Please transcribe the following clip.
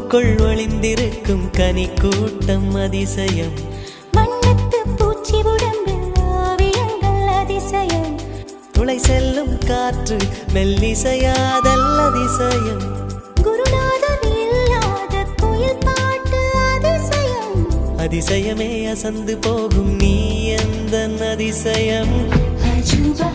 பூவுக்குள் ஒளிந்திருக்கும் கனி கூட்டம் அதிசயம். வண்ணத்து பூச்சி உடம்பில் ஓவியங்கள் அதிசயம். துளை செல்லும் காற்று மெல்லிசையாதல் அதிசயம். குருநாதர் இல்லாத குயில் பாட்டு அதிசயம். அதிசயமே அசந்து போகும் நீ எந்த அதிசயம். அஜூபா